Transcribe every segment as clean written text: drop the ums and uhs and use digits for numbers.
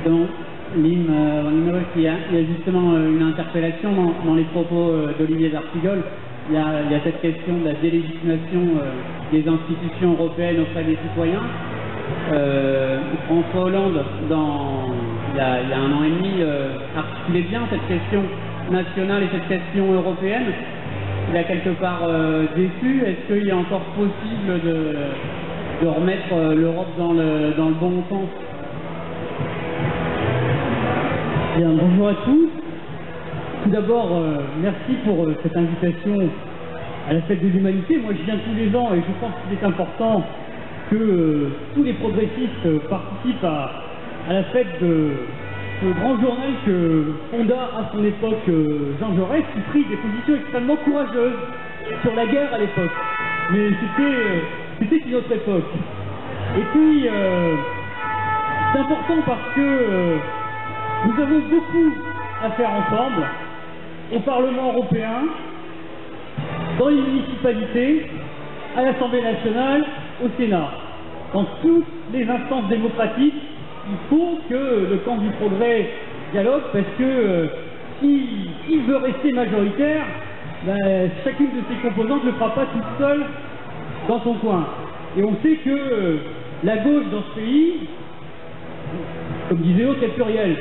Exactement. Lim, il y a justement une interpellation dans les propos d'Olivier D'Artigol. Il y a cette question de la délégitimation des institutions européennes auprès des citoyens. François Hollande, il y a 1 an et demi, articulait bien cette question nationale et cette question européenne. Il a quelque part déçu. Est-ce qu'il est encore possible de remettre l'Europe dans le bon sens? Bien, bonjour à tous. Tout d'abord, merci pour cette invitation à la fête de l'humanité. Moi, je viens tous les ans et je pense qu'il est important que tous les progressistes participent à la fête de ce grand journal que fonda à son époque Jean Jaurès, qui prit des positions extrêmement courageuses sur la guerre à l'époque. Mais c'était une autre époque. Et puis, c'est important parce que nous avons beaucoup à faire ensemble au Parlement européen, dans les municipalités, à l'Assemblée nationale, au Sénat. Dans toutes les instances démocratiques, il faut que le camp du progrès dialogue, parce que s'il veut rester majoritaire, chacune de ses composantes ne le fera pas toute seule dans son coin. Et on sait que la gauche dans ce pays, comme disait l'autre, est plurielle.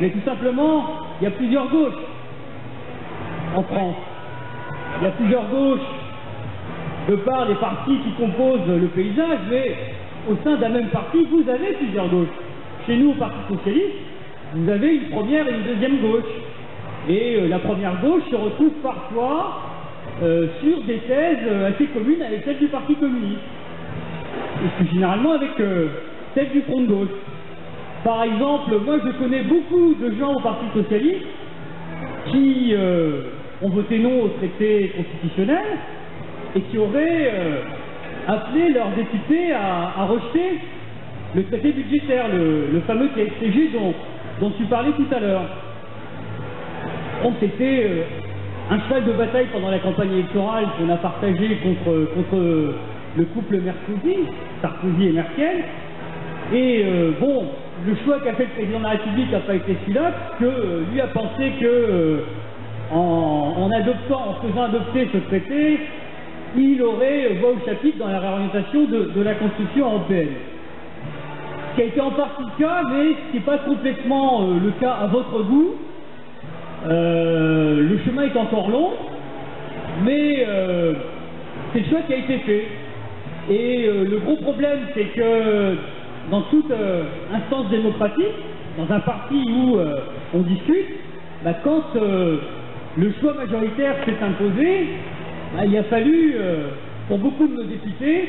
Mais tout simplement, il y a plusieurs gauches en France. Il y a plusieurs gauches de par les partis qui composent le paysage, mais au sein d'un même parti, vous avez plusieurs gauches. Chez nous, au Parti Socialiste, vous avez une première et une deuxième gauche. Et la première gauche se retrouve parfois sur des thèses assez communes avec celles du Parti communiste. Et plus généralement avec celles du Front de gauche. Par exemple, moi je connais beaucoup de gens au Parti Socialiste qui ont voté non au traité constitutionnel et qui auraient appelé leurs députés à rejeter le traité budgétaire, le fameux TSCG dont tu parlais tout à l'heure. Donc c'était un cheval de bataille pendant la campagne électorale qu'on a partagé contre le couple Sarkozy et Merkel. Et bon, le choix qu'a fait le président de la République n'a pas été celui-là, parce que lui a pensé que en faisant adopter ce traité, il aurait voix au chapitre dans la réorientation de la construction européenne. Ce qui a été en partie le cas, mais ce n'est pas complètement le cas à votre goût. Le chemin est encore long, mais c'est le choix qui a été fait. Et le gros problème, c'est que dans toute instance démocratique, dans un parti où on discute, quand le choix majoritaire s'est imposé, il a fallu, pour beaucoup de nos députés,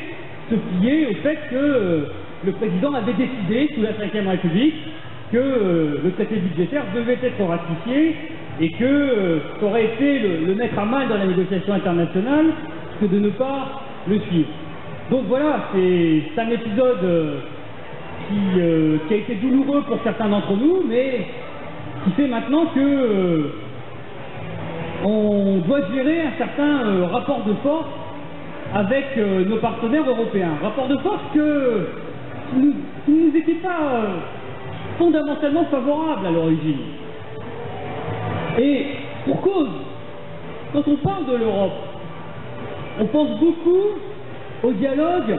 se plier au fait que le président avait décidé, sous la Ve République, que le traité budgétaire devait être ratifié et que ça aurait été le mettre à mal dans la négociation internationale que de ne pas le suivre. Donc voilà, c'est un épisode qui a été douloureux pour certains d'entre nous, mais qui fait maintenant que on doit gérer un certain rapport de force avec nos partenaires européens. Rapport de force qui ne nous était pas fondamentalement favorable à l'origine. Et pour cause, quand on parle de l'Europe, on pense beaucoup au dialogue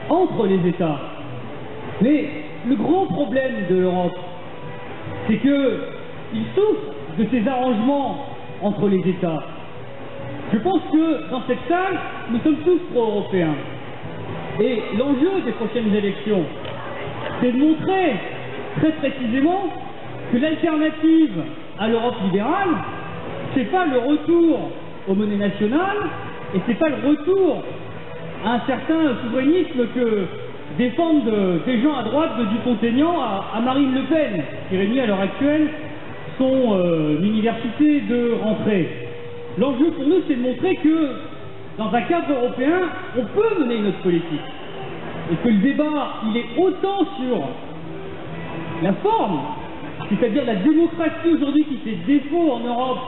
entre les États. Mais le grand problème de l'Europe, c'est qu'il souffre de ces arrangements entre les États. Je pense que dans cette salle, nous sommes tous pro-européens. Et l'enjeu des prochaines élections, c'est de montrer très précisément que l'alternative à l'Europe libérale, c'est pas le retour aux monnaies nationales et c'est pas le retour à un certain souverainisme que défendent des gens à droite de Dupont-Aignan à Marine Le Pen, qui réunit à l'heure actuelle son université de rentrée. L'enjeu pour nous, c'est de montrer que dans un cadre européen, on peut mener notre politique. Et que le débat, il est autant sur la forme, c'est-à-dire la démocratie aujourd'hui qui fait défaut en Europe,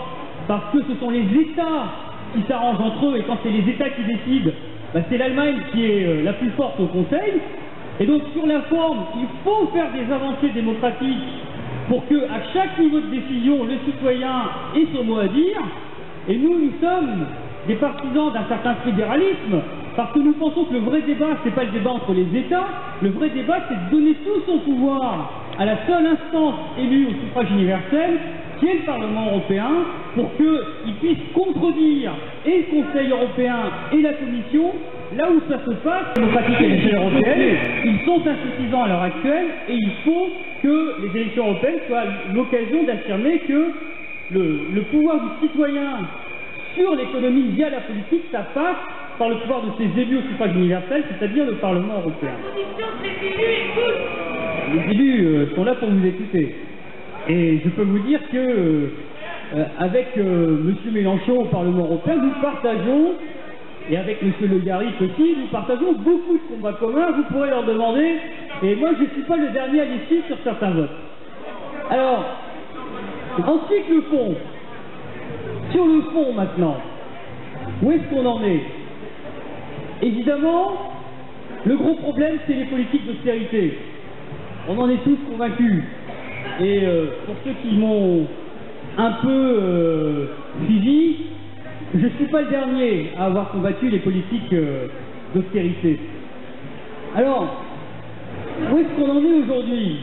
parce que ce sont les États qui s'arrangent entre eux, et quand c'est les États qui décident, c'est l'Allemagne qui est la plus forte au Conseil, Et donc sur la forme, il faut faire des avancées démocratiques pour que à chaque niveau de décision, le citoyen ait son mot à dire. Et nous sommes des partisans d'un certain fédéralisme, parce que nous pensons que le vrai débat, c'est pas le débat entre les États, le vrai débat, c'est de donner tout son pouvoir à la seule instance élue au suffrage universel, qui est le Parlement européen, pour qu'il puisse contredire et le Conseil européen et la Commission, là où ça se passe, démocratique à l'échelle européenne, ils sont insuffisants à l'heure actuelle, et il faut que les élections européennes soient l'occasion d'affirmer que le pouvoir du citoyen sur l'économie via la politique, ça passe par le pouvoir de ses élus au suffrage universel, c'est-à-dire le Parlement européen. Les élus sont là pour vous écouter. Et je peux vous dire que avec M. Mélenchon au Parlement européen, nous partageons, et avec M. Le Garrigue aussi, nous partageons beaucoup de combats communs. Vous pourrez leur demander, et moi je ne suis pas le dernier à les suivre sur certains votes. Alors, ensuite le fond. Sur le fond maintenant, où est-ce qu'on en est? Évidemment, le gros problème, c'est les politiques d'austérité. On en est tous convaincus. Et pour ceux qui m'ont un peu suivi, je ne suis pas le dernier à avoir combattu les politiques d'austérité. Alors, où est-ce qu'on en est aujourd'hui?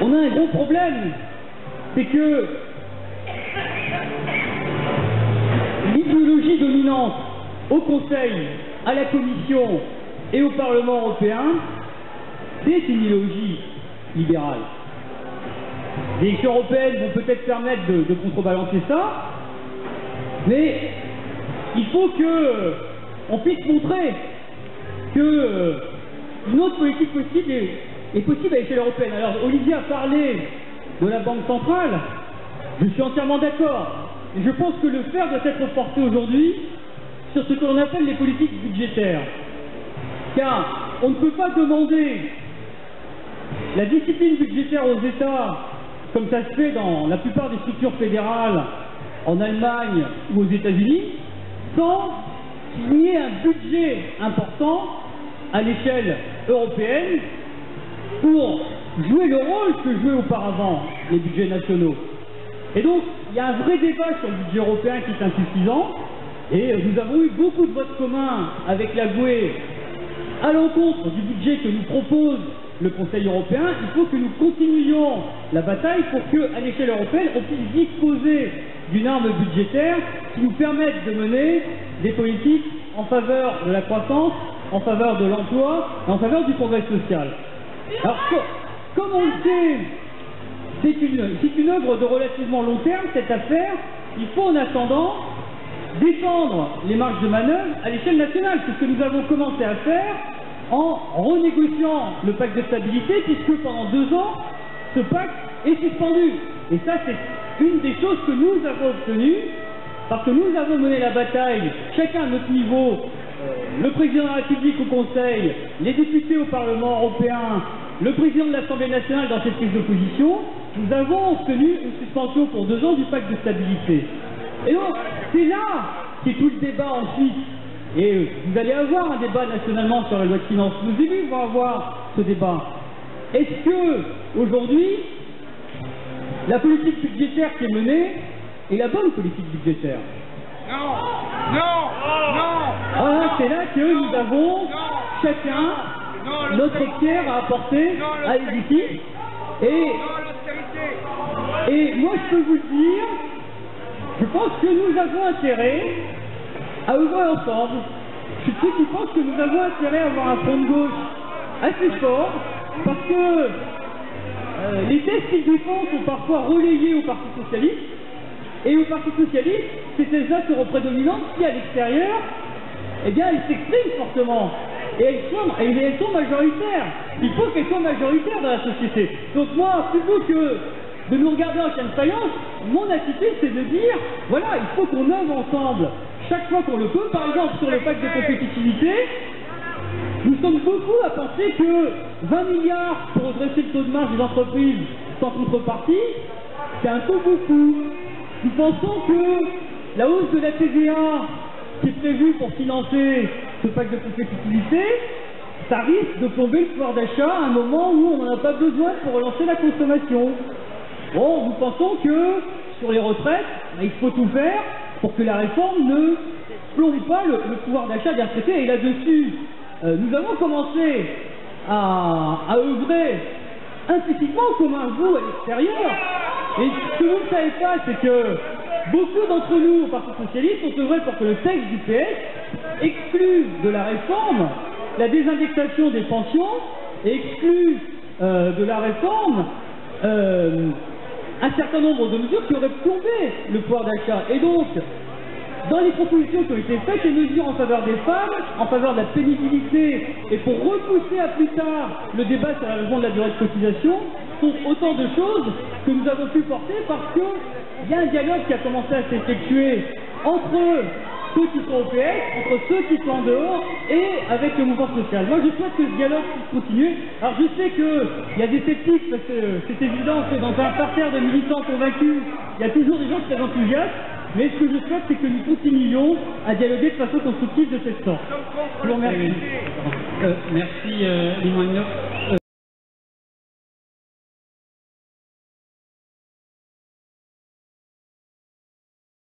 On a un gros problème, c'est que l'idéologie dominante au Conseil, à la Commission et au Parlement européen, c'est une idéologie libérale. Les élections européennes vont peut-être permettre de contrebalancer ça, mais il faut qu'on puisse montrer qu'une autre politique possible est possible à l'échelle européenne. Alors Olivier a parlé de la Banque centrale, je suis entièrement d'accord. Et je pense que le fer doit être porté aujourd'hui sur ce que l'on appelle les politiques budgétaires. Car on ne peut pas demander la discipline budgétaire aux États, comme ça se fait dans la plupart des structures fédérales en Allemagne ou aux États-Unis, sans qu'il y ait un budget important à l'échelle européenne pour jouer le rôle que jouaient auparavant les budgets nationaux. Et donc, il y a un vrai débat sur le budget européen qui est insuffisant, et nous avons eu beaucoup de votes communs avec la GUE à l'encontre du budget que nous propose le Conseil européen. Il faut que nous continuions la bataille pour qu'à l'échelle européenne, on puisse disposer d'une arme budgétaire qui nous permette de mener des politiques en faveur de la croissance, en faveur de l'emploi et en faveur du progrès social. Alors, comme on le sait, c'est une œuvre de relativement long terme, cette affaire. Il faut en attendant défendre les marges de manœuvre à l'échelle nationale. C'est ce que nous avons commencé à faire en renégociant le pacte de stabilité, puisque pendant 2 ans, ce pacte est suspendu. Et ça, c'est une des choses que nous avons obtenues, parce que nous avons mené la bataille, chacun à notre niveau, le président de la République au Conseil, les députés au Parlement européen, le président de l'Assemblée nationale dans cette prise de position. Nous avons obtenu une suspension pour 2 ans du pacte de stabilité. Et donc, c'est là qu'est tout le débat ensuite. Et vous allez avoir un débat nationalement sur la loi de finances. Nos élus vont avoir ce débat. Est-ce que, aujourd'hui, la politique budgétaire qui est menée est la bonne politique budgétaire? Non! Non! Non! Voilà, c'est là que nous avons chacun notre pierre à apporter à l'édifice. Et moi, je peux vous le dire, je pense que nous avons intérêt à œuvrer ensemble. Je suis ceux qui pensent que nous avons intérêt à avoir un front de gauche assez fort, parce que les thèses qu'ils défendent sont parfois relayées au Parti Socialiste, et au Parti Socialiste, ces thèses-là seront prédominantes si à l'extérieur, eh bien, elles s'expriment fortement. Et elles sont majoritaires. Il faut qu'elles soient majoritaires dans la société. Donc moi, plutôt que de nous regarder en chien de faïence, mon attitude c'est de dire, voilà, il faut qu'on œuvre ensemble chaque fois qu'on le peut. Par exemple, sur le pacte de compétitivité, nous sommes beaucoup à penser que 20 milliards pour redresser le taux de marge des entreprises sans contrepartie, c'est un peu beaucoup. Nous pensons que la hausse de la TVA qui est prévue pour financer ce pacte de compétitivité, ça risque de plomber le pouvoir d'achat à un moment où on n'en a pas besoin pour relancer la consommation. Bon, nous pensons que sur les retraites, il faut tout faire pour que la réforme ne plombe pas le pouvoir d'achat des retraités. Et là-dessus, nous avons commencé à œuvrer implicitement comme un vous à l'extérieur. Et ce que vous ne savez pas, c'est que beaucoup d'entre nous au Parti Socialiste ont œuvré pour que le texte du PS exclue de la réforme la désindexation des pensions et exclue de la réforme un certain nombre de mesures qui auraient plombé le pouvoir d'achat. Et donc, dans les propositions qui ont été faites, les mesures en faveur des femmes, en faveur de la pénibilité et pour repousser à plus tard le débat sur l'allongement de la durée de cotisation sont autant de choses que nous avons pu porter parce qu'il y a un dialogue qui a commencé à s'effectuer entre ceux qui sont au PS, entre ceux qui sont en dehors et avec le mouvement social. Moi je souhaite que ce dialogue puisse continuer. Alors je sais qu'il y a des sceptiques parce que c'est évident que dans un parterre de militants convaincus, il y a toujours des gens très enthousiastes. Mais ce que je souhaite, c'est que nous continuions à dialoguer de façon constructive de cette sorte. Je vous remercie. Merci, Limon.